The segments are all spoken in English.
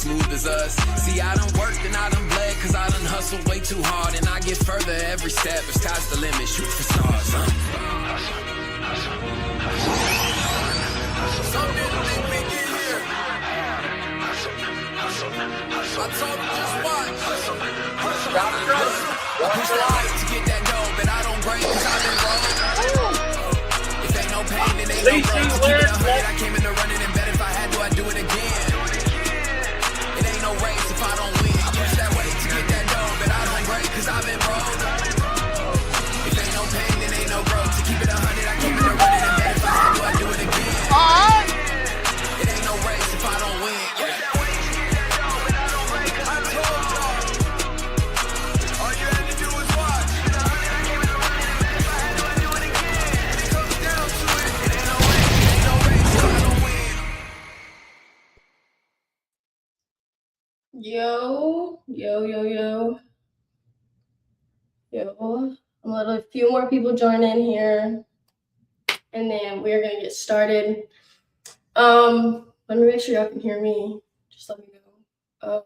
smooth as us. See, I done worked and I done bled, cause I done hustled way too hard. And I get further every step, if sky's the limit, shoot for stars. Some didn't think we get here. I told them just watch. I push that weight to get that dough, but I don't break cause I've been rolling. If ain't no pain, then ain't no growth. To keep it 100, I came in the running and bet if I had to, I'd do it again. It ain't no race if I don't win. I push that weight to get that dough, but I don't break cause I've been rolling. If ain't no pain, then ain't no growth. To keep it 100, I came in the running and bet if I had to, I'd do it again. It ain't no race if I don't win. Yo. I'm gonna let a few more people join in here, and then we're gonna get started. Let me make sure y'all can hear me. Just let me know.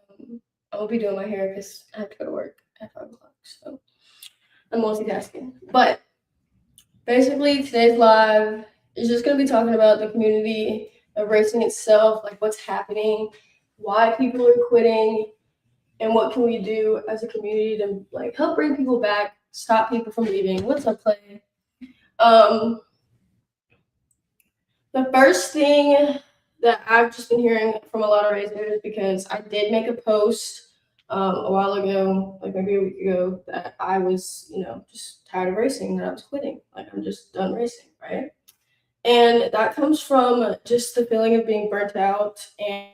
I will be doing my hair because I have to go to work at 5 o'clock, so I'm multitasking. But basically, today's live is just gonna be talking about the community of racing itself, like what's happening, why people are quitting, and what can we do as a community to like help bring people back, stop people from leaving. What's up, Clay? The first thing that I've just been hearing from a lot of racers, because I did make a post a while ago, like maybe a week ago, that I was, just tired of racing, that I was quitting. Like I'm just done racing, right? And that comes from just the feeling of being burnt out and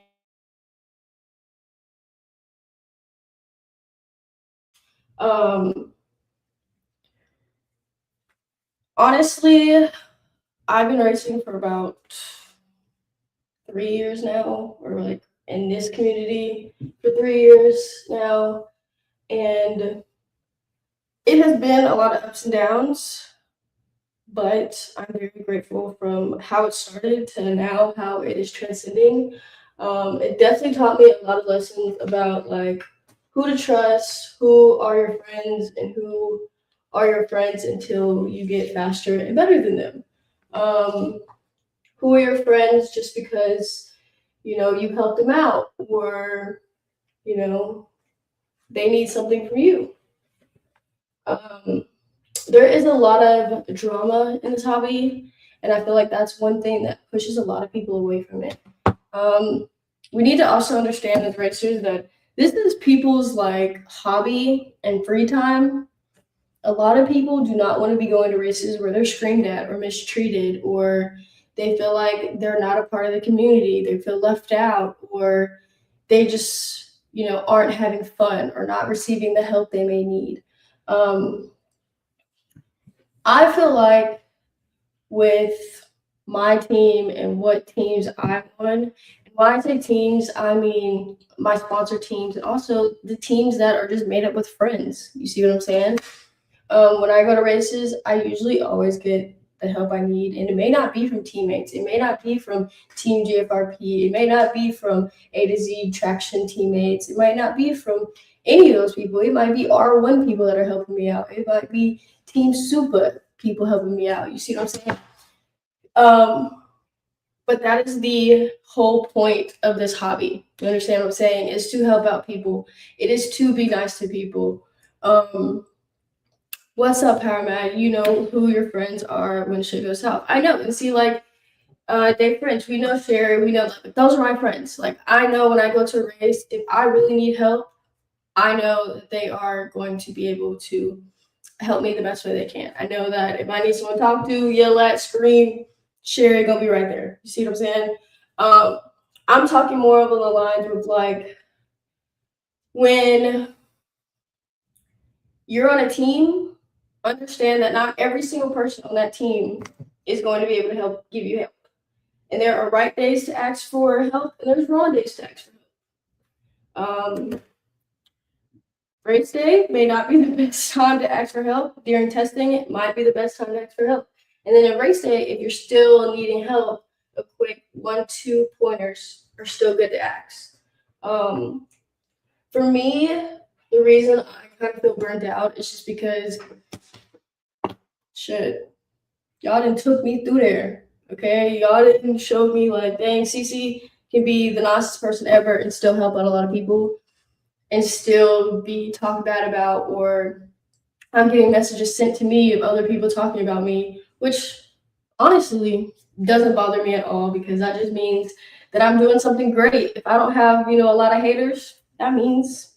honestly, I've been racing for about 3 years now, or like in this community for 3 years now, and it has been a lot of ups and downs, but I'm very grateful from how it started to now how it is transcending. It definitely taught me a lot of lessons about like who to trust, who are your friends, and who are your friends until you get faster and better than them. Who are your friends just because, you helped them out, or, they need something from you. There is a lot of drama in this hobby, and I feel like that's one thing that pushes a lot of people away from it. We need to also understand as racers that this is people's like hobby and free time. A lot of people do not want to be going to races where they're screamed at or mistreated, or they feel like they're not a part of the community, they feel left out, or they just, aren't having fun or not receiving the help they may need. I feel like with my team and what teams I'm on, and when I say teams, I mean my sponsor teams and also the teams that are just made up with friends. You see what I'm saying? When I go to races, I usually always get the help I need, and it may not be from teammates. It may not be from Team GFRP. It may not be from A to Z Traction teammates. It might not be from any of those people. It might be R1 people that are helping me out. It might be Team Super people helping me out. You see what I'm saying? But that is the whole point of this hobby. You understand what I'm saying? Is to help out people. It is to be nice to people. What's up, Paramount? You know who your friends are when shit goes south. I know. And see, like, Dave French, we know Sherry, we know those are my friends. Like, I know when I go to a race, if I really need help, I know that they are going to be able to help me the best way they can. I know that if I need someone to talk to, yell at, scream, Sherry gonna be right there. You see what I'm saying? I'm talking more along the lines of like when you're on a team, understand that not every single person on that team is going to be able to help give you help. And there are right days to ask for help, and there's wrong days to ask for help. Race day may not be the best time to ask for help. During testing, it might be the best time to ask for help. And then in race day, if you're still needing help, a quick 1-2 pointers are still good to ask. For me, the reason I kind of feel burnt out is just because shit, y'all didn't took me through there. Okay, y'all didn't show me like, dang, CiCi can be the nicest person ever and still help out a lot of people and still be talked bad about, or I'm getting messages sent to me of other people talking about me, which honestly doesn't bother me at all because that just means that I'm doing something great. If I don't have, a lot of haters, that means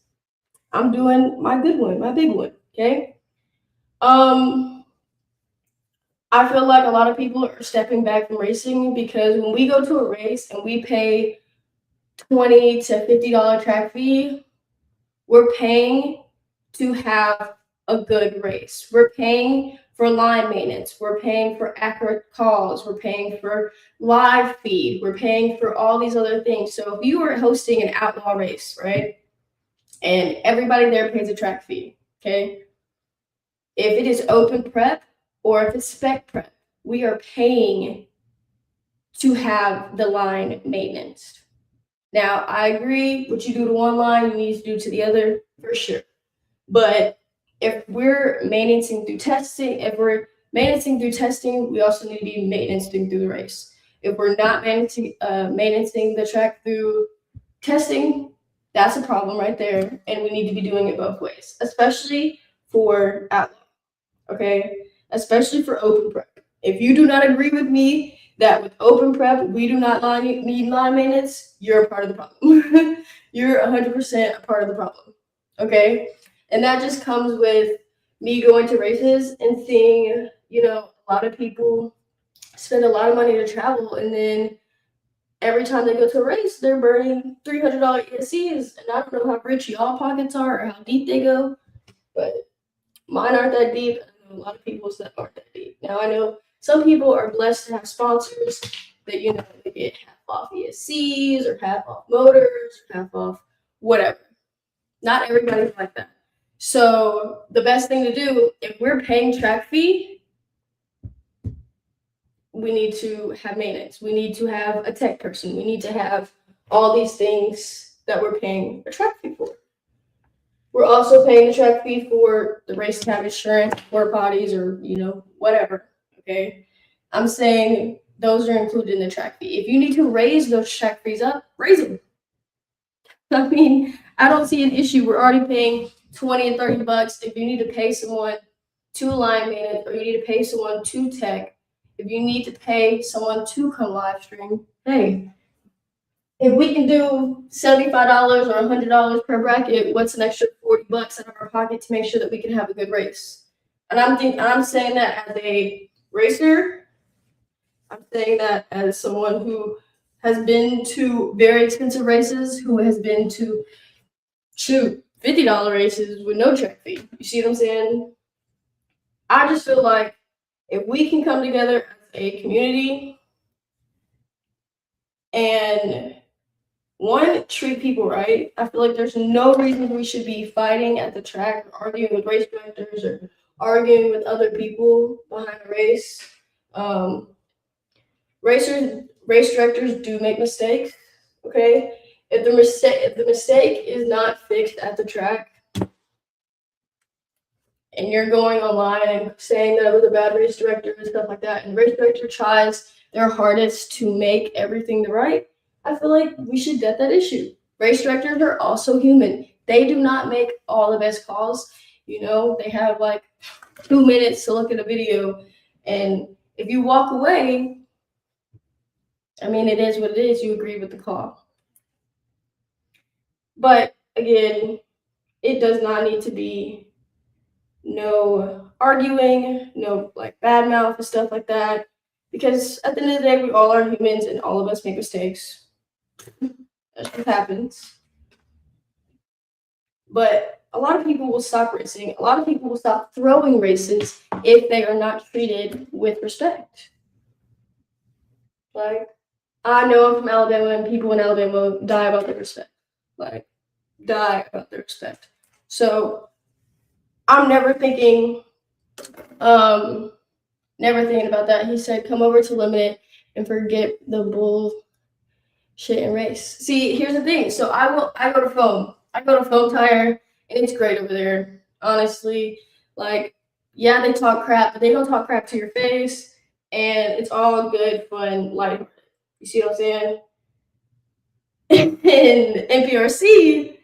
I'm doing my good one, my big one. Okay. Um, I feel like a lot of people are stepping back from racing because when we go to a race and we pay $20 to $50 track fee, we're paying to have a good race. We're paying for line maintenance. We're paying for accurate calls. We're paying for live feed. We're paying for all these other things. So if you are hosting an outlaw race, right, and everybody there pays a track fee, okay, if it is open prep or if it's spec prep, we are paying to have the line maintenance. Now, I agree what you do to one line, you need to do to the other for sure. But if we're maintaining through testing, we also need to be maintaining through the race. If we're not maintaining the track through testing, that's a problem right there, and we need to be doing it both ways, especially for outlaw. Okay, especially for open prep. If you do not agree with me that with open prep we do not need line maintenance, you're a part of the problem. You're 100% a part of the problem. Okay, and that just comes with me going to races and seeing, a lot of people spend a lot of money to travel, and then every time they go to a race, they're burning $300 ESCs, and I don't know how rich y'all pockets are or how deep they go, but mine aren't that deep. I know a lot of people's that aren't that deep. Now I know some people are blessed to have sponsors that they get half off ESCs or half off motors, or half off whatever. Not everybody's like that. So the best thing to do, if we're paying track fee, we need to have maintenance. We need to have a tech person. We need to have all these things that we're paying a track fee for. We're also paying the track fee for the race cab insurance, porta potties, or whatever. Okay, I'm saying those are included in the track fee. If you need to raise those track fees up, raise them. I mean, I don't see an issue. We're already paying $20 and $30. If you need to pay someone to line maintenance, or you need to pay someone to tech, if you need to pay someone to come live stream, hey, if we can do $75 or $100 per bracket, what's an extra $40 out of our pocket to make sure that we can have a good race? And I'm saying that as a racer. I'm saying that as someone who has been to very expensive races, who has been to $50 races with no track fee. You see what I'm saying? I just feel like if we can come together as a community and treat people right, I feel like there's no reason we should be fighting at the track or arguing with race directors or arguing with other people behind a race. Race directors do make mistakes. Okay, if the mistake is not fixed at the track, and you're going online and saying that it was a bad race director and stuff like that, and the race director tries their hardest to make everything right, I feel like we should get that issue. Race directors are also human. They do not make all the best calls. They have like 2 minutes to look at a video, and if you walk away, I mean, it is what it is. You agree with the call. But again, it does not need to be no arguing, no like bad mouth and stuff like that. Because at the end of the day, we all are humans and all of us make mistakes. That's what happens. But a lot of people will stop racing. A lot of people will stop throwing races if they are not treated with respect. Like, I know I'm from Alabama, and people in Alabama die about their respect. Like, die about their respect. So I'm never thinking about that. He said, come over to Limited and forget the shit and race. See, here's the thing. So I go to foam. I go to foam tire, and it's great over there. Honestly, like, yeah, they talk crap, but they don't talk crap to your face, and it's all good, fun, light. You see what I'm saying? In NPRC,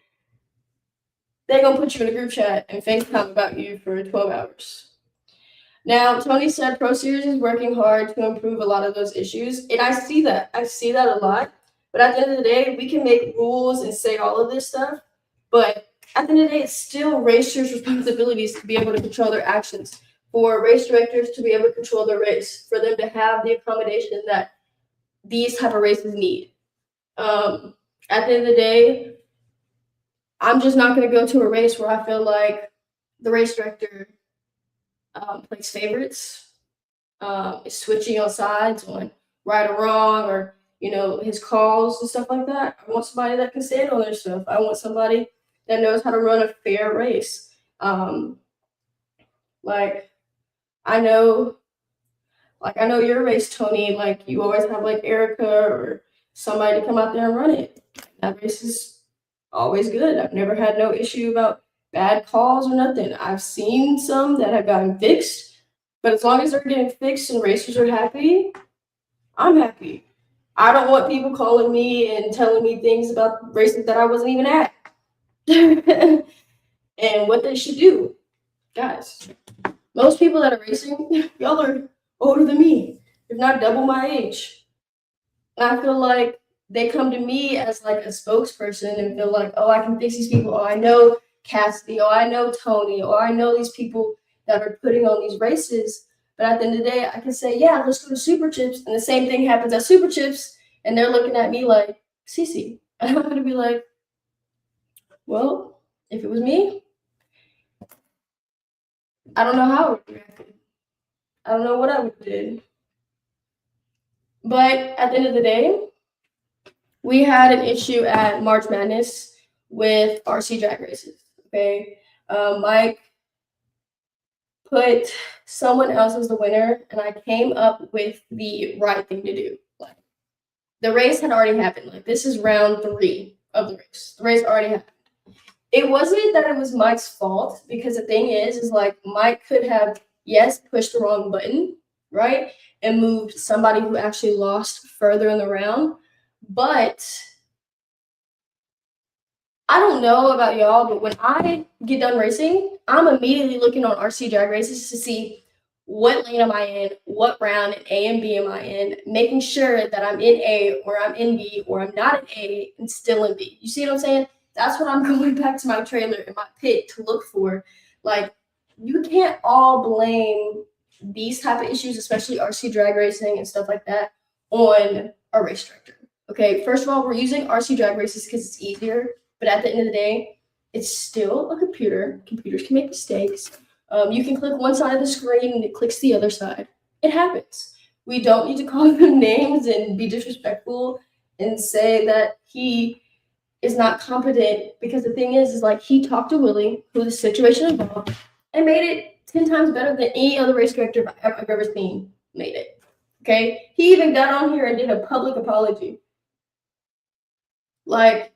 they're gonna put you in a group chat and FaceTime about you for 12 hours. Now, Tony said Pro Series is working hard to improve a lot of those issues, and I see that. I see that a lot. But at the end of the day, we can make rules and say all of this stuff, but at the end of the day, it's still racers' responsibilities to be able to control their actions, for race directors to be able to control their race, for them to have the accommodation that these type of races need. At the end of the day, I'm just not going to go to a race where I feel like the race director plays favorites, is switching on sides on right or wrong, or his calls and stuff like that. I want somebody that can stand on their stuff. I want somebody that knows how to run a fair race. Like I know, I know your race, Tony. Like you always have like Erica or somebody to come out there and run it. That race is always good. I've never had no issue about bad calls or nothing. I've seen some that have gotten fixed, but as long as they're getting fixed and racers are happy, I'm happy. I don't want people calling me and telling me things about races that I wasn't even at. And what they should do. Guys, most people that are racing, y'all are older than me, if not double my age. And I feel like they come to me as like a spokesperson and feel like, oh, I can fix these people. Oh, I know Cassidy. Oh, I know Tony. Oh, I know these people that are putting on these races. But at the end of the day, I can say, yeah, let's go to Super Chips. And the same thing happens at Super Chips. And they're looking at me like, CiCi. And I'm going to be like, well, if it was me, I don't know how I would react. I don't know what I would do. But at the end of the day, we had an issue at March Madness with RC drag races. Okay, Mike put someone else as the winner, and I came up with the right thing to do. Like, the race had already happened. Like, this is round 3 of the race. The race already happened. It wasn't that it was Mike's fault, because the thing is like Mike could have, yes, pushed the wrong button, right, and moved somebody who actually lost further in the round. But I don't know about y'all, but when I get done racing, I'm immediately looking on RC drag races to see what lane am I in, what round in A and B am I in, making sure that I'm in A or I'm in B or I'm not in A and still in B. You see what I'm saying? That's what I'm going back to my trailer and my pit to look for. Like, you can't all blame these type of issues, especially RC drag racing and stuff like that, on a race director. Okay, first of all, we're using RC drag races because it's easier, but at the end of the day, it's still a computer. Computers can make mistakes. You can click one side of the screen and it clicks the other side. It happens. We don't need to call them names and be disrespectful and say that he is not competent, because the thing is like he talked to Willie, who the situation involved, and made it 10 times better than any other race director I've ever seen made it. Okay? He even got on here and did a public apology. Like,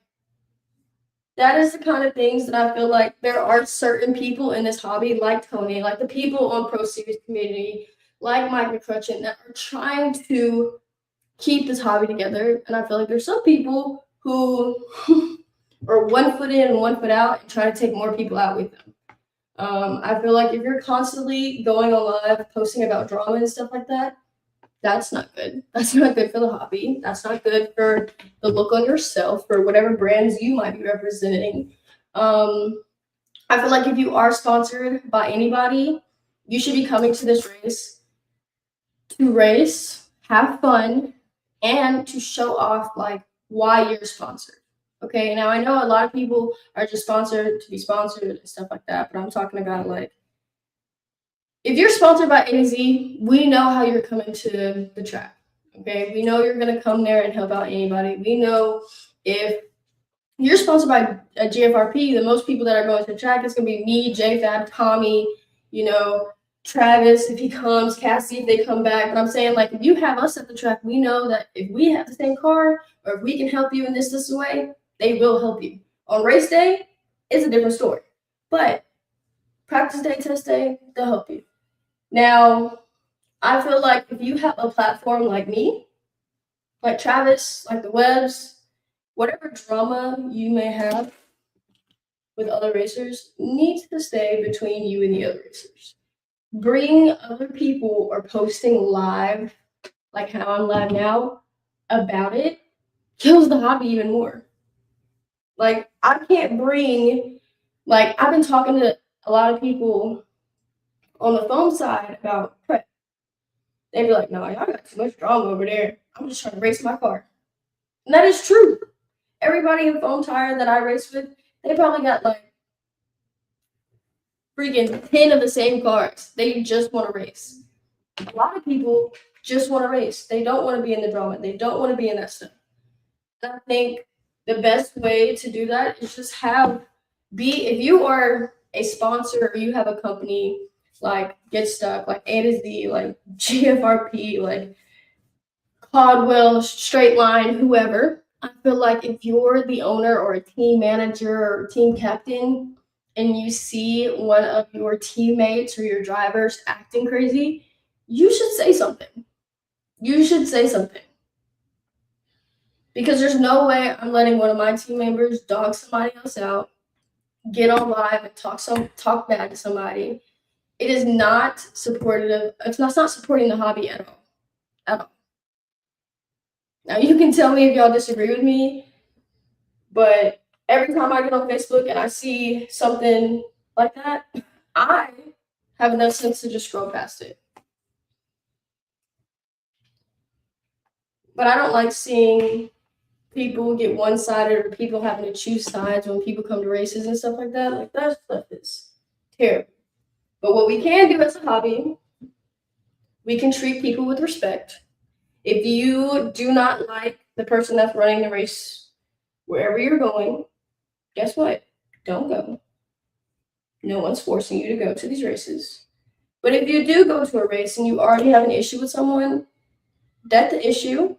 that is the kind of things that I feel like there are certain people in this hobby, like Tony, like the people on Pro Series community, like Mike McCutcheon, that are trying to keep this hobby together. And I feel like there's some people who are 1 foot in and 1 foot out and trying to take more people out with them. I feel like if you're constantly going on live, posting about drama and stuff like that, that's not good. That's not good for the hobby. That's not good for the look on yourself, for whatever brands you might be representing. I feel like if you are sponsored by anybody, you should be coming to this race to race, have fun, and to show off like why you're sponsored. Okay, now I know a lot of people are just sponsored to be sponsored and stuff like that, but I'm talking about like, if you're sponsored by AZ, we know how you're coming to the track. Okay, we know you're gonna come there and help out anybody. We know if you're sponsored by a GFRP, the most people that are going to the track is gonna be me, JFab, Tommy, Travis, if he comes, Cassie, if they come back. But I'm saying, like, if you have us at the track, we know that if we have the same car or if we can help you in this way, they will help you. On race day, it's a different story. But practice day, test day, they'll help you. Now, I feel like if you have a platform like me, like Travis, like the Webbs, whatever drama you may have with other racers needs to stay between you and the other racers. Bring other people or posting live, like how I'm live now, about it kills the hobby even more. Like, I can't bring, like, I've been talking to a lot of people on the phone side about prep. They'd be like, no, y'all got too much drama over there. I'm just trying to race my car. And that is true. Everybody in Foam Tire that I race with, they probably got like freaking 10 of the same cars. They just want to race. A lot of people just want to race. They don't want to be in the drama. They don't want to be in that stuff. And I think the best way to do that is just if you are a sponsor or you have a company like Get Stuck, like A to Z, like GFRP, like Caldwell, Straight Line, whoever, I feel like if you're the owner or a team manager or team captain and you see one of your teammates or your drivers acting crazy, you should say something. You should say something. Because there's no way I'm letting one of my team members dog somebody else out, get on live and talk bad to somebody. It is not supportive. It's not supporting the hobby at all. At all. Now you can tell me if y'all disagree with me, but every time I get on Facebook and I see something like that, I have enough sense to just scroll past it. But I don't like seeing people get one-sided or people having to choose sides when people come to races and stuff like that. Like, that stuff is terrible. But what we can do as a hobby, we can treat people with respect. If you do not like the person that's running the race wherever you're going, guess what? Don't go. No one's forcing you to go to these races. But if you do go to a race and you already have an issue with someone, that's the issue.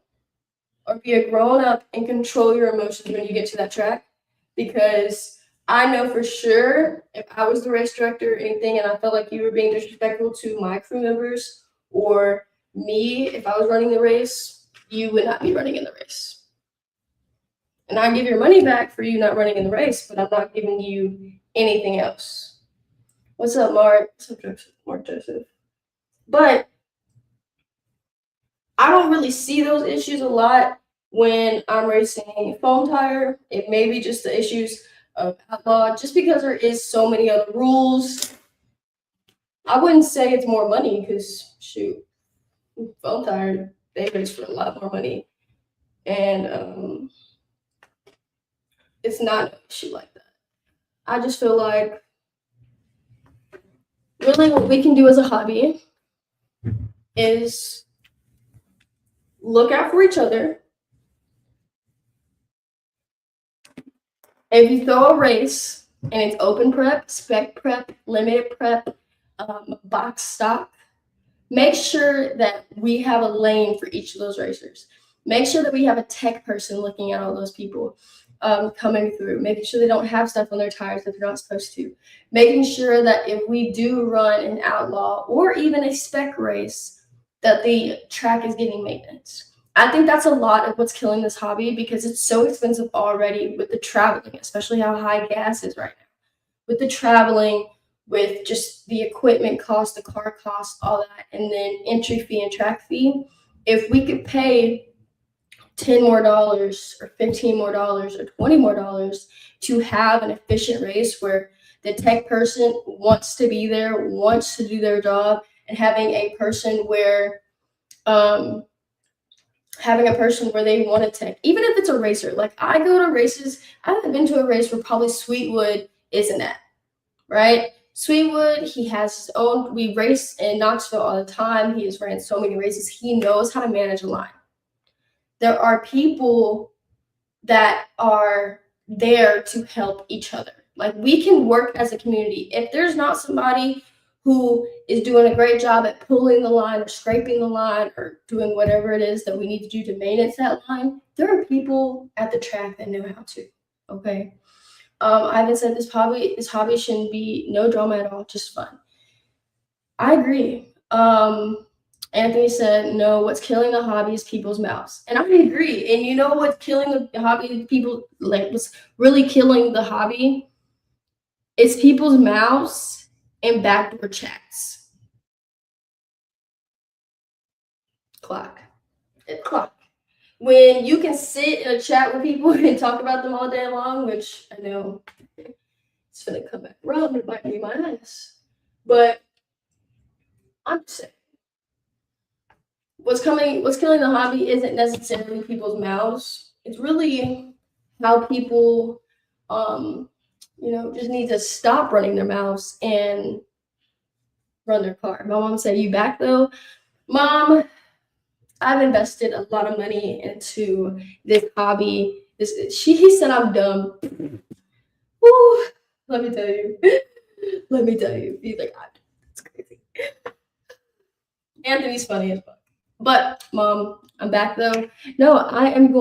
Or be a grown up and control your emotions when you get to that track. Because I know for sure if I was the race director or anything and I felt like you were being disrespectful to my crew members or me, if I was running the race, you would not be running in the race. And I give your money back for you not running in the race, but I'm not giving you anything else. What's up, Mark? What's up, Joseph? Mark Joseph. But I don't really see those issues a lot when I'm racing Foam Tire. It may be just the issues of Outlaw, just because there is so many other rules. I wouldn't say it's more money because, shoot, Foam Tire, they race for a lot more money. And it's not an issue like that. I just feel like really what we can do as a hobby is look out for each other. If you throw a race and it's open prep, spec prep, limited prep, box stock, make sure that we have a lane for each of those racers. Make sure that we have a tech person looking at all those people coming through, making sure they don't have stuff on their tires that they're not supposed to, making sure that if we do run an outlaw or even a spec race, that the track is getting maintenance. I think that's a lot of what's killing this hobby because it's so expensive already with the traveling, especially how high gas is right now. With the traveling, with just the equipment cost, the car cost, all that, and then entry fee and track fee. If we could pay $10 more or $15 more or $20 more to have an efficient race where the tech person wants to be there, wants to do their job, and having a person where they want to tech, even if it's a racer. Like, I go to races, I haven't been to a race where probably Sweetwood isn't at, right? Sweetwood, he has his own, we race in Knoxville all the time. He has ran so many races. He knows how to manage a line. There are people that are there to help each other. Like, we can work as a community. If there's not somebody who is doing a great job at pulling the line or scraping the line or doing whatever it is that we need to do to maintenance that line. There are people at the track that know how to. Okay. Ivan said this hobby shouldn't be no drama at all, just fun. I agree. Anthony said, no, what's killing the hobby is people's mouths. And I agree. And you know what's killing the hobby? People, like, what's really killing the hobby? It's people's mouths and backdoor chats. Clock. When you can sit in a chat with people and talk about them all day long, which I know it's gonna come back around and bite me in my ass. But I'm just saying, what's killing the hobby isn't necessarily people's mouths. It's really how people, just need to stop running their mouths and run their car. My mom said, "You back though?" Mom, I've invested a lot of money into this hobby. He said I'm dumb. Woo, let me tell you. He's like, it's crazy. Anthony's funny as fuck. But Mom, I'm back though. No, I'm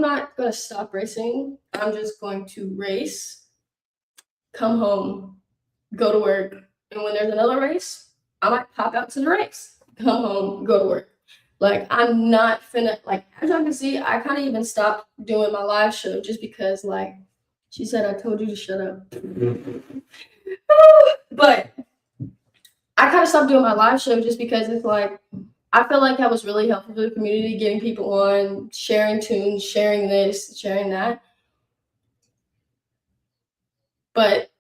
not gonna stop racing. I'm just going to race, come home, go to work, and when there's another race, I might pop out to the race, come home, go to work. Like, I'm not finna, like, as y'all can see, I kind of even stopped doing my live show just because, like, she said, I told you to shut up. But I kind of stopped doing my live show just because it's like, I feel like I was really helpful to the community, getting people on, sharing tunes, sharing this, sharing that. But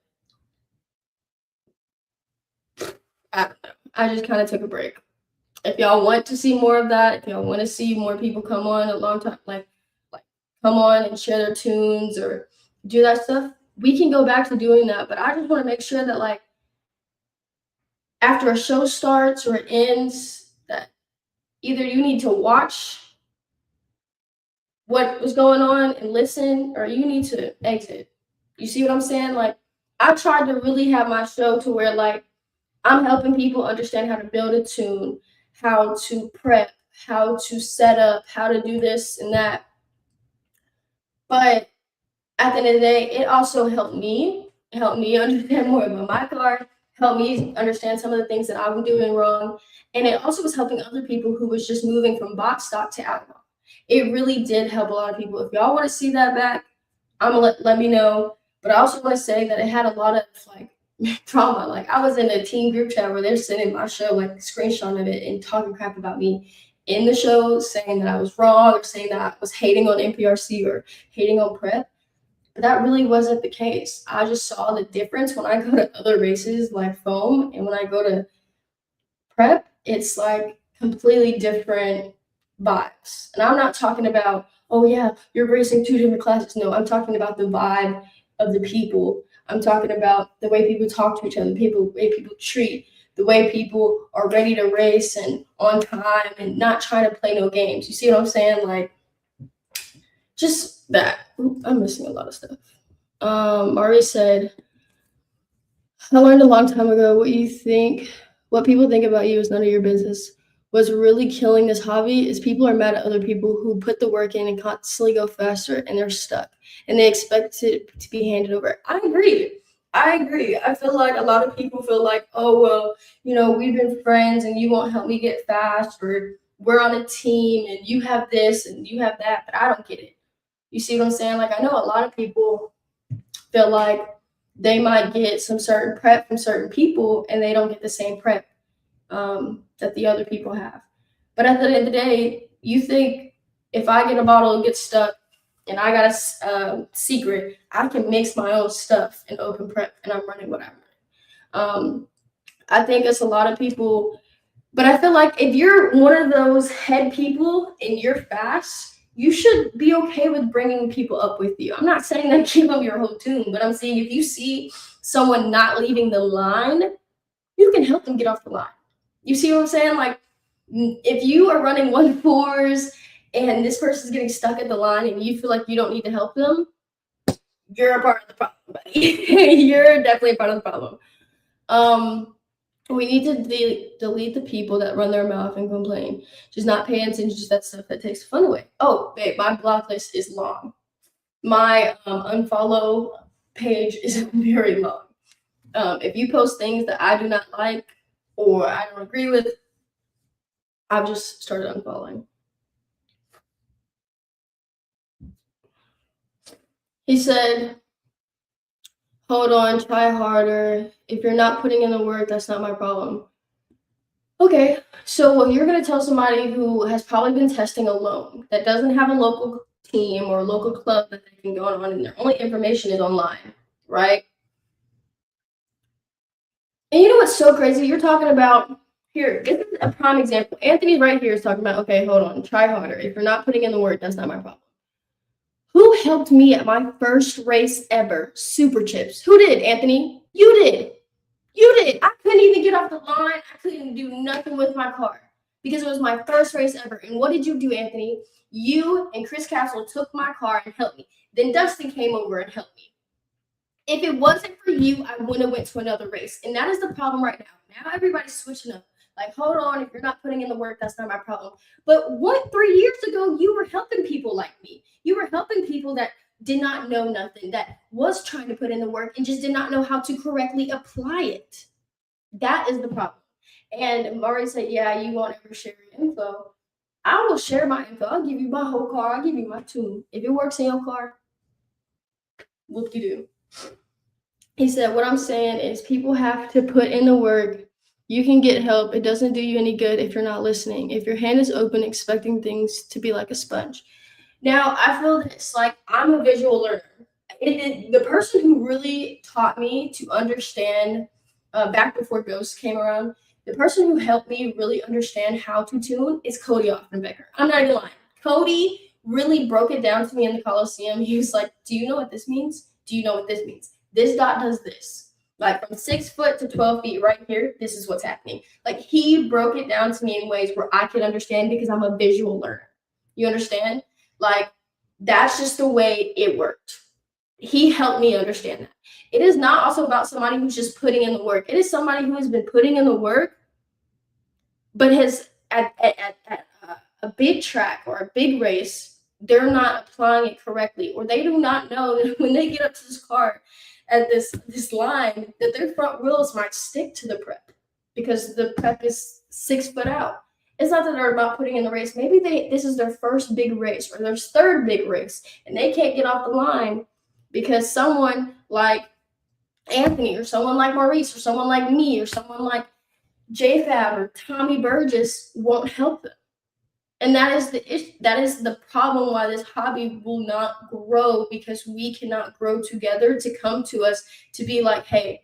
I don't know. I just kind of took a break. If y'all want to see more of that, if y'all want to see more people come on a long time, like come on and share their tunes or do that stuff, we can go back to doing that. But I just want to make sure that, like, after a show starts or it ends, that either you need to watch what was going on and listen, or you need to exit. You see what I'm saying? Like, I tried to really have my show to where, like, I'm helping people understand how to build a tune, how to prep, how to set up, how to do this and that. But at the end of the day, it also helped me understand more about my car, helped me understand some of the things that I was doing wrong. And it also was helping other people who was just moving from box stock to outlaw. It really did help a lot of people. If y'all want to see that back, I'm gonna let me know. But I also want to say that it had a lot of, like, trauma. Like, I was in a team group chat where they're sending my show, like, screenshot of it and talking crap about me in the show, saying that I was wrong or saying that I was hating on NPRC or hating on prep. But that really wasn't the case. I just saw the difference when I go to other races like foam and when I go to prep. It's like completely different vibes. And I'm not talking about, oh yeah, you're racing two different classes. No, I'm talking about the vibe of the people. I'm talking about the way people talk to each other, the way people treat, the way people are ready to race and on time and not trying to play no games. You see what I'm saying? Like, just that. I'm missing a lot of stuff. Ari said, I learned a long time ago what people think about you is none of your business. What's really killing this hobby is people are mad at other people who put the work in and constantly go faster and they're stuck and they expect it to be handed over. I agree. I feel like a lot of people feel like, oh, well, we've been friends and you won't help me get fast, or we're on a team and you have this and you have that, but I don't get it. You see what I'm saying? Like, I know a lot of people feel like they might get some certain prep from certain people and they don't get the same prep that the other people have. But at the end of the day, you think if I get a bottle and get stuck and I got a secret, I can mix my own stuff in open prep and I'm running what I'm running. I think it's a lot of people, but I feel like if you're one of those head people and you're fast, you should be okay with bringing people up with you. I'm not saying that give them your whole tune, but I'm saying if you see someone not leaving the line, you can help them get off the line. You see what I'm saying? Like, if you are running 1.4s and this person's getting stuck at the line and you feel like you don't need to help them, you're a part of the problem, buddy. You're definitely a part of the problem. We need to delete the people that run their mouth and complain. Just not paying attention to that stuff that takes fun away. Oh, babe, my block list is long. My unfollow page is very long. If you post things that I do not like or I don't agree with, I've just started unfollowing. He said, hold on, try harder. If you're not putting in the work, that's not my problem. Okay, so you're going to tell somebody who has probably been testing alone, that doesn't have a local team or a local club that they can go on, and their only information is online, right? And you know what's so crazy? You're talking about, here, this is a prime example. Anthony right here is talking about, okay, hold on, try harder. If you're not putting in the work, that's not my problem. Who helped me at my first race ever? Super Chips. Who did, Anthony? You did. You did. I couldn't even get off the line. I couldn't do nothing with my car because it was my first race ever. And what did you do, Anthony? You and Chris Castle took my car and helped me. Then Dustin came over and helped me. If it wasn't for you, I wouldn't have went to another race. And that is the problem right now. Now everybody's switching up. Like, hold on, if you're not putting in the work, that's not my problem. But what, 3 years ago, you were helping people like me. You were helping people that did not know nothing, that was trying to put in the work and just did not know how to correctly apply it. That is the problem. And Murray said, yeah, you won't ever share your info. I will share my info. I'll give you my whole car. I'll give you my tune. If it works in your car, whoop-de-doo. He said, what I'm saying is people have to put in the work. You can get help. It doesn't do you any good if you're not listening. If your hand is open, expecting things to be like a sponge. Now, I feel this, like, I'm a visual learner. The person who really taught me to understand, back before Ghost came around, the person who helped me really understand how to tune is Cody Offenbecker. I'm not even lying. Cody really broke it down to me in the Coliseum. He was like, do you know what this means? Do you know what this means? This dot does this. Like, from 6 foot to 12 feet right here, this is what's happening. Like, he broke it down to me in ways where I could understand because I'm a visual learner. You understand? Like, that's just the way it worked. He helped me understand that. It is not also about somebody who's just putting in the work. It is somebody who has been putting in the work, but has at a big track or a big race, they're not applying it correctly, or they do not know that when they get up to this car at this line, that their front wheels might stick to the prep because the prep is 6 foot out. It's not that they're about putting in the race. Maybe this is their first big race or their third big race, and they can't get off the line because someone like Anthony or someone like Maurice or someone like me or someone like JFab or Tommy Burgess won't help them. And that is the problem why this hobby will not grow, because we cannot grow together to come to us to be like, hey,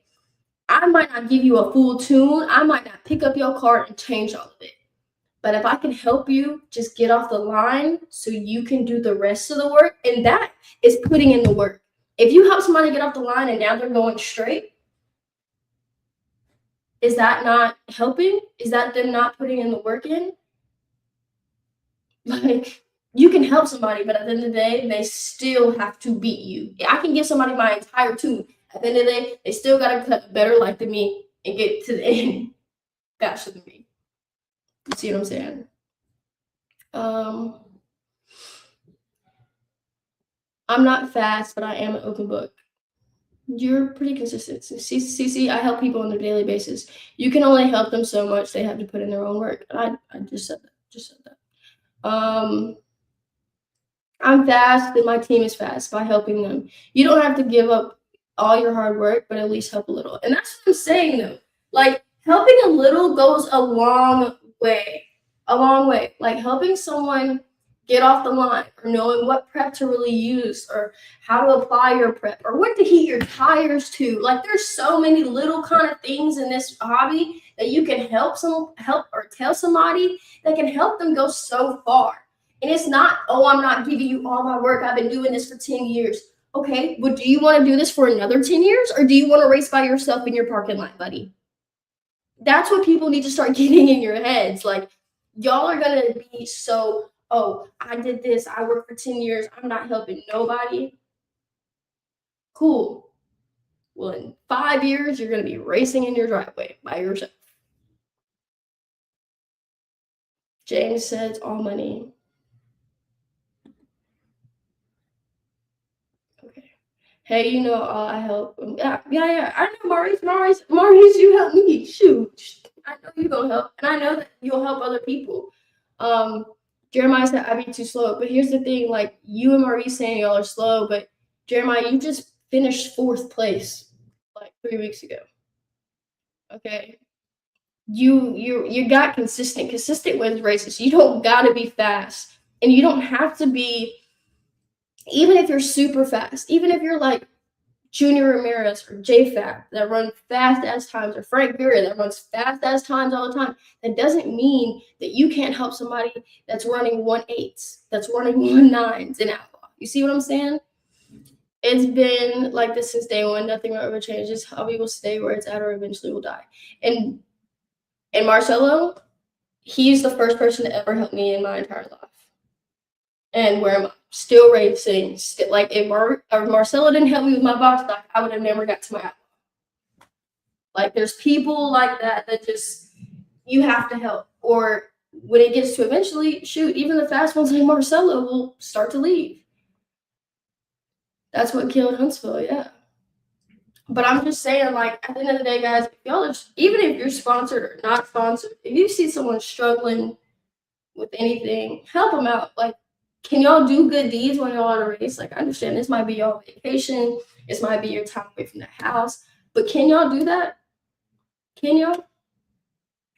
I might not give you a full tune. I might not pick up your car and change all of it. But if I can help you just get off the line so you can do the rest of the work, and that is putting in the work. If you help somebody get off the line and now they're going straight, is that not helping? Is that them not putting in the work in? Like, you can help somebody, but at the end of the day, they still have to beat you. I can give somebody my entire tune. At the end of the day, they still got to cut better light than me and get to the end faster than me. You see what I'm saying? I'm not fast, but I am an open book. You're pretty consistent. CiCi, I help people on a daily basis. You can only help them so much. They have to put in their own work. I just said that. I'm fast, and my team is fast by helping them. You don't have to give up all your hard work, but at least help a little. And that's what I'm saying, though. Like, helping a little goes a long way. A long way. Like, helping someone get off the line, or knowing what prep to really use, or how to apply your prep, or what to heat your tires to. Like, there's so many little kind of things in this hobby that you can help or tell somebody that can help them go so far. And it's not, oh, I'm not giving you all my work. I've been doing this for 10 years. Okay, but do you want to do this for another 10 years? Or do you want to race by yourself in your parking lot, buddy? That's what people need to start getting in your heads. Like, y'all are going to be so, oh, I did this. I worked for 10 years. I'm not helping nobody. Cool. Well, in 5 years, you're going to be racing in your driveway by yourself. James said it's all money. Okay. Hey, you know, I help. Yeah. I know, Maurice, you help me. Shoot, I know you gonna help, and I know that you'll help other people. Um, Jeremiah said I'd be too slow, but here's the thing: like you and Maurice saying y'all are slow, but Jeremiah, you just finished 4th place like 3 weeks ago. Okay, you got consistent wins races. You don't gotta be fast, and you don't have to be. Even if you're super fast, even if you're like Junior Ramirez or JFab that run fast as times, or Frank Vera that runs fast as times all the time, that doesn't mean that you can't help somebody that's running 1.8s, that's running 1.9s in outlaw. You see what I'm saying? It's been like this since day one. Nothing will ever change. This hobby will stay where it's at, or eventually will die. And Marcelo, he's the first person to ever help me in my entire life. And where I'm still racing. Like if Marcelo didn't help me with my box stock, I would have never got to my outlaw. Like there's people like that just you have to help. Or when it gets to eventually, shoot, even the fast ones like Marcelo will start to leave. That's what killed Huntsville, yeah. But I'm just saying, like, at the end of the day, guys, if y'all are, even if you're sponsored or not sponsored, if you see someone struggling with anything, help them out. Like, can y'all do good deeds when y'all on a race? Like, I understand this might be y'all vacation, this might be your time away from the house, but can y'all do that? Can y'all?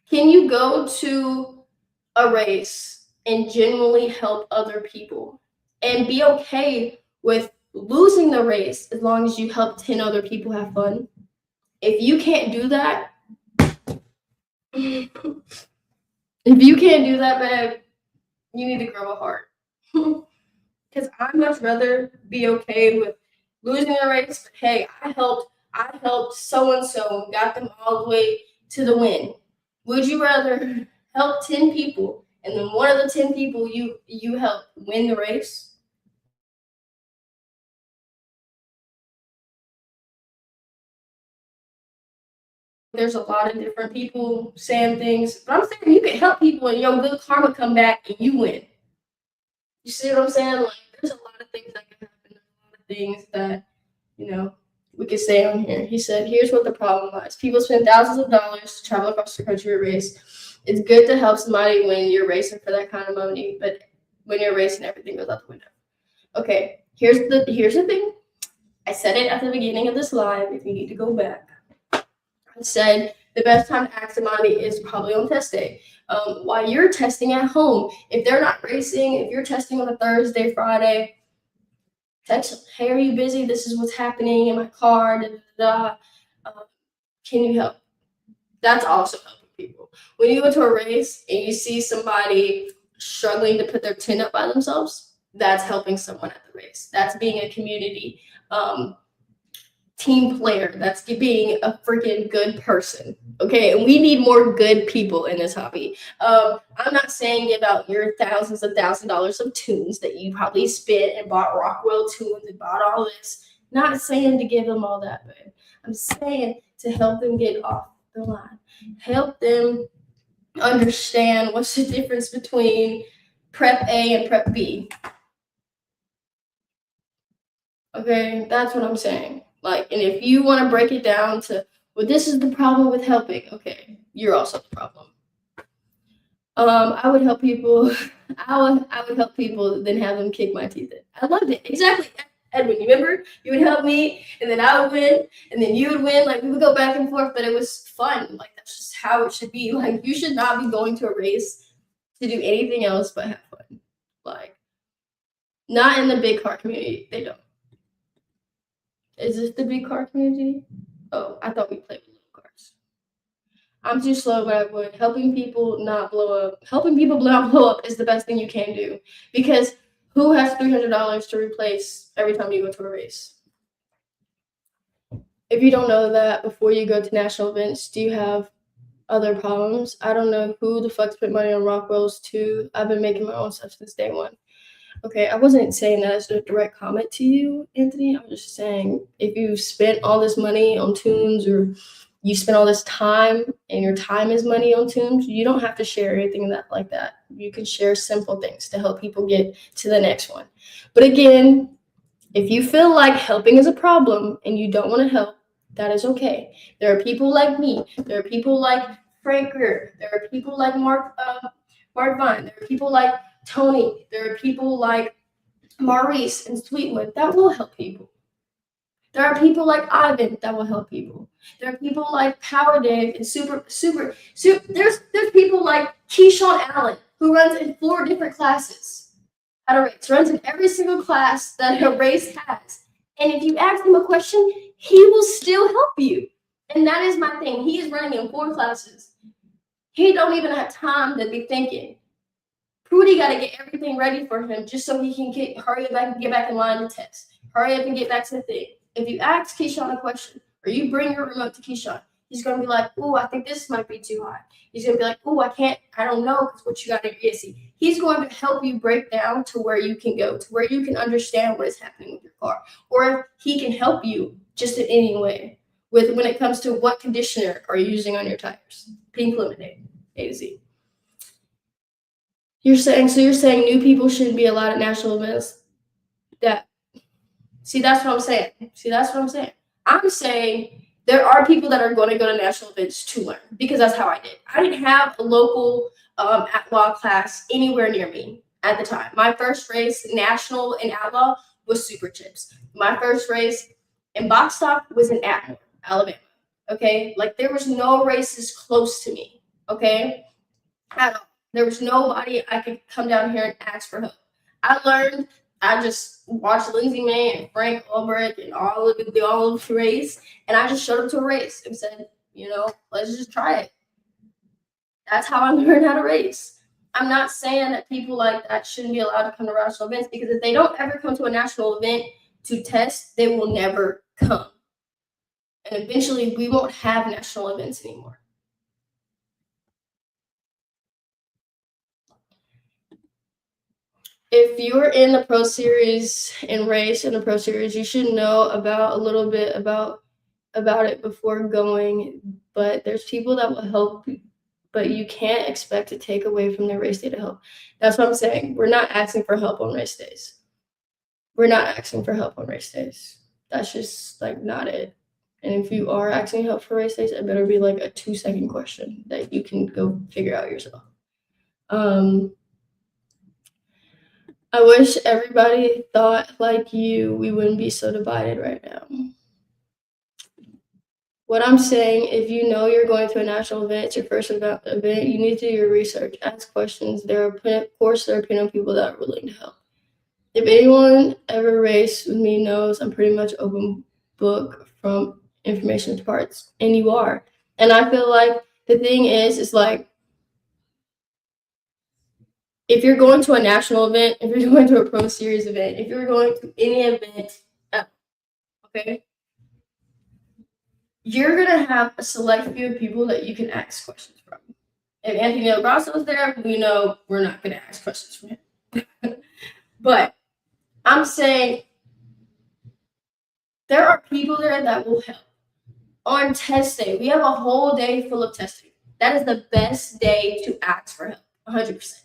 Can you go to a race and genuinely help other people and be okay with losing the race as long as you help 10 other people have fun? If you can't do that, babe, you need to grow a heart. Because I'd much rather be okay with losing a race. But hey, I helped so and so and got them all the way to the win. Would you rather help 10 people and then one of the 10 people you help win the race? There's a lot of different people saying things, but I'm saying you can help people and your good karma come back and you win. You see what I'm saying? Like there's a lot of things that can happen. There's a lot of things that, we could say on here. He said, here's what the problem lies. People spend thousands of dollars to travel across the country to race. It's good to help somebody when you're racing for that kind of money, but when you're racing, everything goes out the window. Okay, here's the thing. I said it at the beginning of this live. If you need to go back, I said the best time to ask somebody is probably on test day. While you're testing at home, if they're not racing, if you're testing on a Thursday, Friday, text them, hey, are you busy? This is what's happening in my car. Da, da, da. Can you help? That's also helping people. When you go to a race and you see somebody struggling to put their tin up by themselves, that's helping someone at the race. That's being a community team player. That's being a freaking good person. Okay, and we need more good people in this hobby. I'm not saying give out your thousands of $1,000s of tunes that you probably spent and bought Rockwell tunes and bought all this. Not saying to give them all that, but I'm saying to help them get off the line. Help them understand what's the difference between prep A and prep B. Okay, that's what I'm saying. Like, and if you want to break it down to, well, this is the problem with helping. Okay, you're also the problem. I would help people. I would help people, then have them kick my teeth in. I loved it. Exactly, Edwin. You remember? You would help me, and then I would win, and then you would win. Like we would go back and forth, but it was fun. Like that's just how it should be. Like you should not be going to a race to do anything else but have fun. Like, not in the big car community. They don't. Is this the big car community? Oh, I thought we played with little cars. I'm too slow, but I would. Helping people not blow up. Helping people not blow up is the best thing you can do. Because who has $300 to replace every time you go to a race? If you don't know that before you go to national events, do you have other problems? I don't know who the fuck spent money on Rockwell's too. I've been making my own stuff since day one. Okay, I wasn't saying that as a direct comment to you, Anthony. I was just saying if you spent all this money on tunes or you spend all this time and your time is money on Tombs, you don't have to share anything like that. You can share simple things to help people get to the next one. But again, if you feel like helping is a problem and you don't want to help, that is okay. There are people like me. There are people like Frank Greer. There are people like Mark Vine. There are people like Tony. There are people like Maurice and Sweetwood that will help people. There are people like Ivan that will help people. There are people like Power Dave and Super. There's people like Keyshawn Allen who runs in 4 different classes at a race, runs in every single class that a race has. And if you ask him a question, he will still help you. And that is my thing. He is running in 4 classes. He don't even have time to be thinking. Prudy got to get everything ready for him just so he can hurry up and get back in line to test. Hurry up and get back to the thing. If you ask Keyshawn a question, or you bring your remote to Keyshawn, he's going to be like, "Ooh, I think this might be too high." He's going to be like, "Ooh, I don't know, because what you got in your ESC." He's going to help you break down to where you can go, to where you can understand what is happening with your car. Or if he can help you just in any way when it comes to what conditioner are you using on your tires. Pink lemonade, A to Z. You're saying new people shouldn't be allowed at national events? That's what I'm saying. I'm saying there are people that are going to go to national events to learn, because that's how I did. I didn't have a local outlaw class anywhere near me at the time. My first race national in outlaw was Super Chips. My first race in box stock was in Atmore, Alabama. Okay, like there was no races close to me. Okay, at all. There was nobody I could come down here and ask for help. I just watched Lindsay May and Frank Ulbrich and all of the race, and I just showed up to a race and said, let's just try it. That's how I learned how to race. I'm not saying that people like that shouldn't be allowed to come to national events, because if they don't ever come to a national event to test, they will never come. And eventually we won't have national events anymore. If you're in the Pro Series and race in the Pro Series, you should know a little bit about it before going. But there's people that will help, but you can't expect to take away from their race day to help. That's what I'm saying. We're not asking for help on race days. That's just like not it. And if you are asking help for race days, it better be like a 2-second question that you can go figure out yourself. I wish everybody thought like you. We wouldn't be so divided right now. What I'm saying, if you know you're going to a national event, it's your first event, you need to do your research, ask questions. There are plenty of people that are willing to help. If anyone ever raced with me knows I'm pretty much open book from information to parts, and you are. And I feel like the thing is like, if you're going to a national event, if you're going to a Pro Series event, if you're going to any event, okay, you're going to have a select few of people that you can ask questions from. If Anthony Grosso is there, we know we're not going to ask questions from him. But I'm saying there are people there that will help. On test day, we have a whole day full of testing. That is the best day to ask for help, 100%.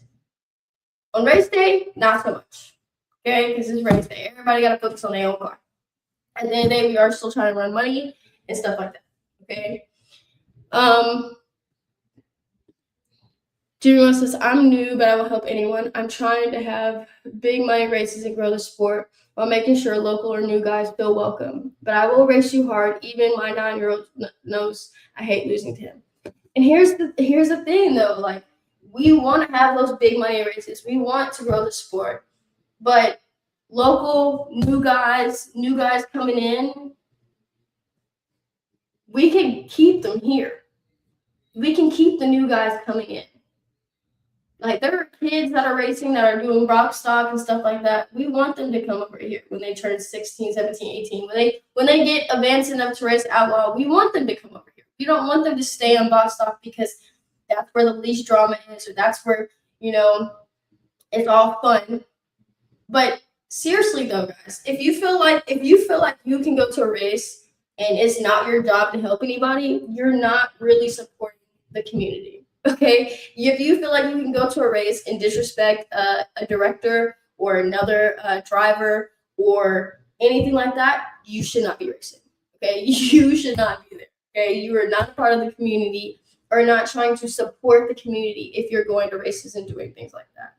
On race day, not so much, okay? Because it's race day. Everybody got to focus on their own car. At the end of the day, we are still trying to run money and stuff like that, okay? Junior says, I'm new, but I will help anyone. I'm trying to have big money races and grow the sport while making sure local or new guys feel welcome. But I will race you hard. Even my 9-year-old knows I hate losing to him. And here's the thing, though. Like, we want to have those big money races. We want to grow the sport. But local, new guys coming in, we can keep them here. We can keep the new guys coming in. Like, there are kids that are racing that are doing rock stock and stuff like that. We want them to come over here when they turn 16, 17, 18. When they get advanced enough to race outlaw, we want them to come over here. We don't want them to stay on box stock because that's where the least drama is, or that's where, it's all fun. But seriously though, guys, if you feel like you can go to a race and it's not your job to help anybody, you're not really supporting the community. Okay, if you feel like you can go to a race and disrespect a director or another driver or anything like that, you should not be racing. Okay, you should not be there. Okay, you are not a part of the community or not trying to support the community if you're going to races and doing things like that.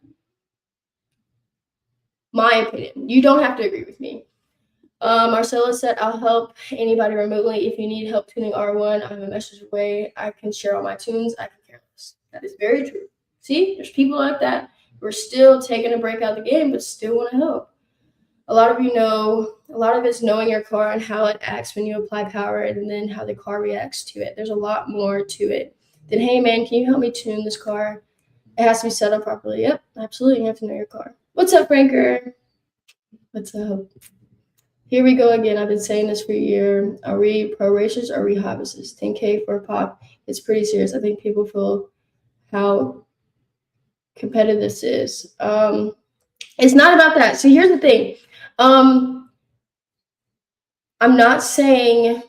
My opinion. You don't have to agree with me. Marcella said, I'll help anybody remotely. If you need help tuning R1, I'm a message away. I can share all my tunes. I can care less. That is very true. See, there's people like that who are still taking a break out of the game, but still want to help. A lot of you know, a lot of it's knowing your car and how it acts when you apply power and then how the car reacts to it. There's a lot more to it than, hey man, can you help me tune this car? It has to be set up properly. Yep, absolutely. You have to know your car. What's up, Franker? What's up? Here we go again. I've been saying this for a year. Are we pro racers or are we hobbyists? 10K for a pop. It's pretty serious. I think people feel how competitive this is. It's not about that. So here's the thing. I'm not saying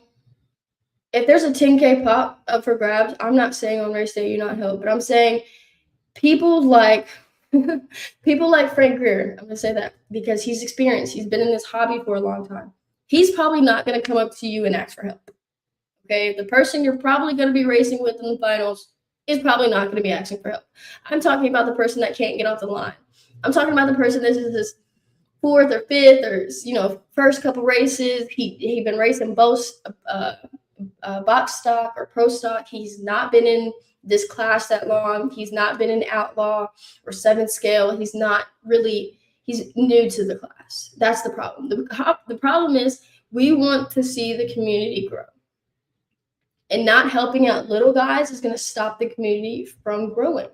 if there's a 10K pop up for grabs, I'm not saying on race day you not help, but I'm saying people like Frank Greer, I'm gonna say that because he's experienced. He's been in this hobby for a long time. He's probably not gonna come up to you and ask for help. Okay, the person you're probably gonna be racing with in the finals is probably not gonna be asking for help. I'm talking about the person that can't get off the line. I'm talking about the person that is this fourth or fifth or first couple races. He been racing both box stock or pro stock. He's not been in this class that long. He's not been in outlaw or 7th scale. He's new to the class. That's the problem. The problem is we want to see the community grow. And not helping out little guys is going to stop the community from growing.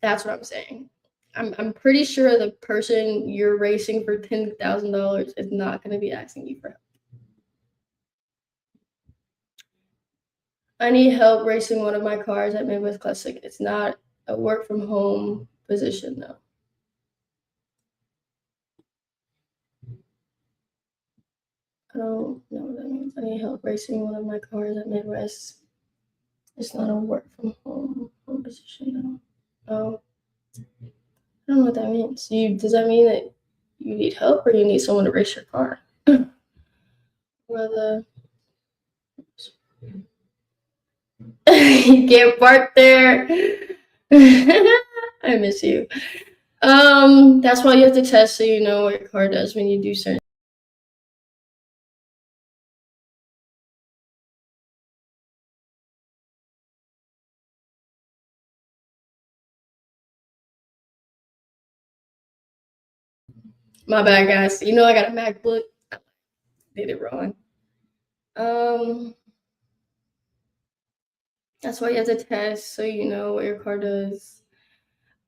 That's what I'm saying. I'm pretty sure the person you're racing for $10,000 is not going to be asking you for help. I need help racing one of my cars at Midwest Classic. It's not a work from home position though. I don't know what that means. I need help racing one of my cars at Midwest. It's not a work from home position though. Oh. I don't know what that means. Does that mean that you need help or you need someone to race your car? Well, you can't park there. I miss you. That's why you have to test so you know what your car does when you do certain. My bad, guys. You know I got a MacBook. I did it wrong. That's why you have to test so you know what your car does.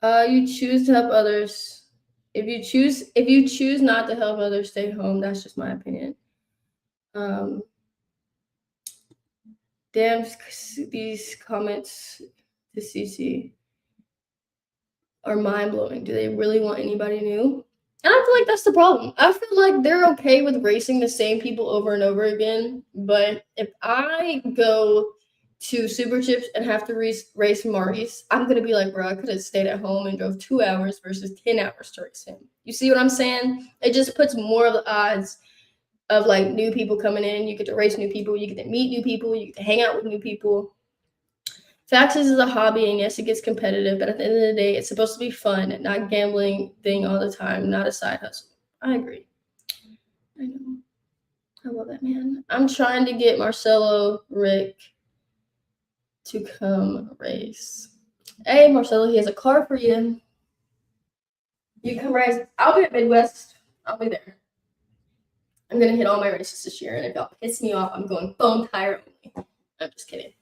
You choose to help others. If you choose not to help others, stay home. That's just my opinion. Damn, these comments to CiCi are mind-blowing. Do they really want anybody new? And I feel like that's the problem. I feel like they're okay with racing the same people over and over again. But if I go to Super Chips and have to race Maurice, I'm going to be like, bro, I could have stayed at home and drove 2 hours versus 10 hours to race him. You see what I'm saying? It just puts more of the odds of like new people coming in. You get to race new people. You get to meet new people. You get to hang out with new people. Faxes is a hobby, and yes, it gets competitive, but at the end of the day, it's supposed to be fun and not gambling thing all the time, not a side hustle. I agree. I know. I love that man. I'm trying to get Marcelo Rick to come race. Hey, Marcelo, he has a car for you. You come race. I'll be at Midwest. I'll be there. I'm going to hit all my races this year, and if y'all piss me off, I'm going foam tire only. I'm just kidding.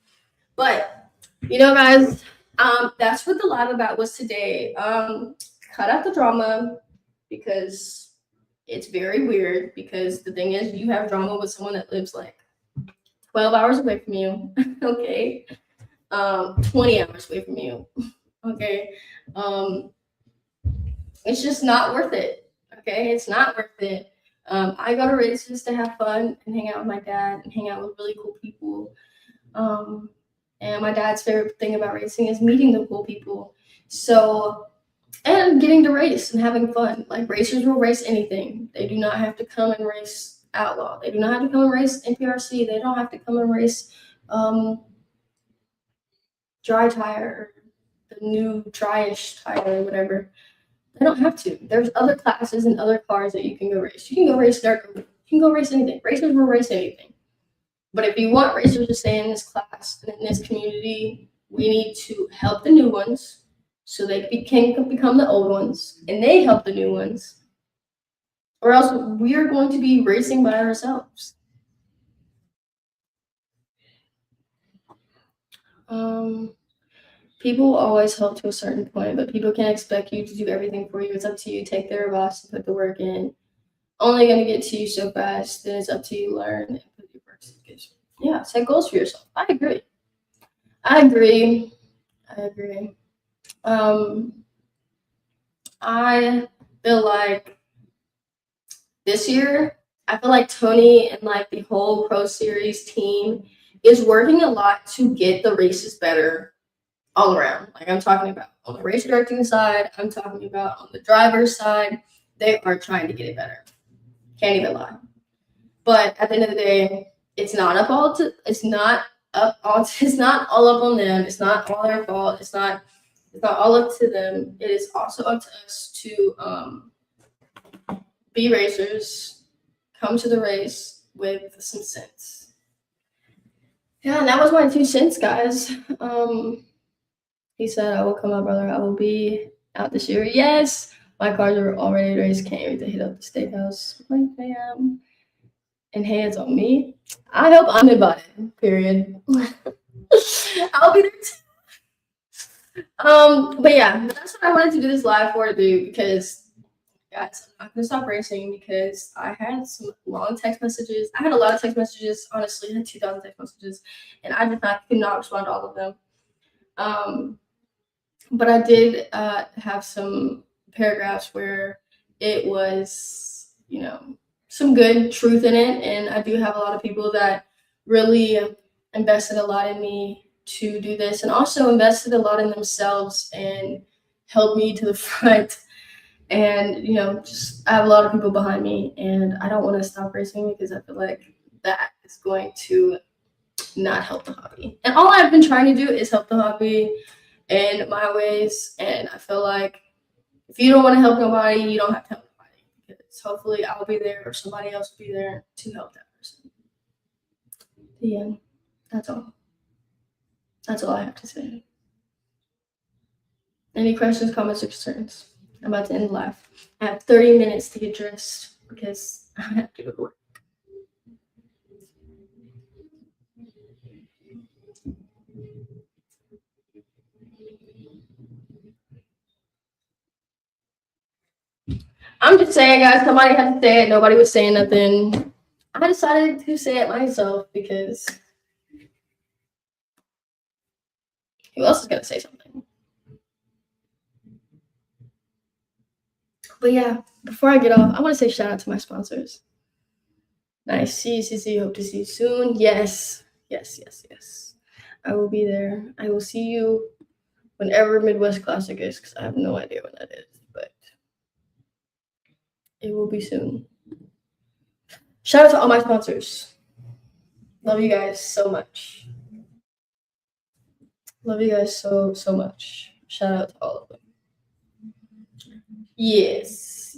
But guys, that's what the live about was today. Cut out the drama because it's very weird, because the thing is you have drama with someone that lives like 12 hours away from you. Okay. 20 hours away from you. Okay. It's just not worth it. Okay. It's not worth it. I go to races to have fun and hang out with my dad and hang out with really cool people. And my dad's favorite thing about racing is meeting the cool people. So, and getting to race and having fun. Like racers will race anything. They do not have to come and race Outlaw. They do not have to come and race NPRC. They don't have to come and race dry tire, the new dryish tire or whatever. They don't have to. There's other classes and other cars that you can go race. You can go race dirt. You can go race anything. Racers will race anything. But if you want racers to stay in this class and in this community, we need to help the new ones so they can become the old ones, and they help the new ones. Or else we are going to be racing by ourselves. People will always help to a certain point, but people can't expect you to do everything for you. It's up to you. Take their advice and put the work in. Only going to get to you so fast. Then it's up to you to learn and put your work in. Yeah, set goals for yourself. I agree. I feel like this year, I feel like Tony and like the whole Pro Series team is working a lot to get the races better all around. Like I'm talking about on the race directing side, I'm talking about on the driver's side. They are trying to get it better. Can't even lie. But at the end of the day, it's not all up on them. It's not all their fault. It's not all up to them. It is also up to us to be racers, come to the race with some sense. Yeah, and that was my 2 cents, guys. He said, I will come out, brother. I will be out this year. Yes, my cars are all ready to race. Can't wait to hit up the steakhouse. Like, bam. And hey, it's on me. I hope I'm invited, period. I'll be there too. But yeah, that's what I wanted to do this live for, because guys, I'm not gonna stop racing because I had some long text messages. I had a lot of text messages, honestly. I had 2,000 text messages, and I could not respond to all of them. But I did have some paragraphs where it was, some good truth in it. And I do have a lot of people that really invested a lot in me to do this, and also invested a lot in themselves and helped me to the front. And, just I have a lot of people behind me, and I don't want to stop racing because I feel like that is going to not help the hobby. And all I've been trying to do is help the hobby in my ways. And I feel like if you don't want to help nobody, you don't have to help nobody, because hopefully I'll be there or somebody else will be there to help that person. The end. That's all. That's all I have to say. Any questions, comments, or concerns? I'm about to end the live. I have 30 minutes to get dressed because I have to go to work. I'm just saying, guys, somebody had to say it. Nobody was saying nothing. I decided to say it myself because who else is going to say something? But yeah, before I get off, I want to say shout out to my sponsors. Nice. See you, CiCi. Hope to see you soon. Yes. I will be there. I will see you whenever Midwest Classic is, because I have no idea when that is, but it will be soon. Shout out to all my sponsors. Love you guys so much. Love you guys so much. Shout out to all of them. Yes.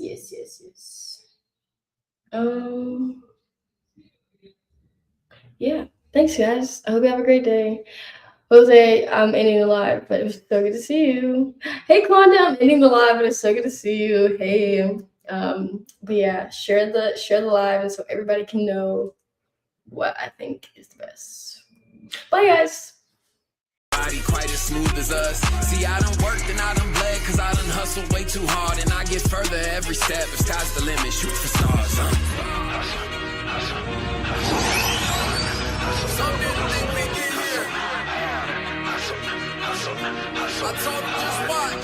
Yeah. Thanks, guys. I hope you have a great day. Jose, I'm ending the live, but it was so good to see you. Hey, Klonda, I'm ending the live, but it's so good to see you. Hey. But yeah, share the live, and so everybody can know what I think is the best. Bye, guys. Body quite as smooth as us. See, I done worked and I done bled, cause I done hustled way too hard, and I get further every step. If sky's the limit, shoot for stars. Some didn't think we'd get here. I told them just watch. I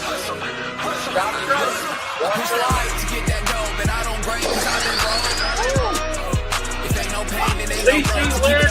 push life to get that dough, but I don't break cause I've been broke. ain't no road to keep it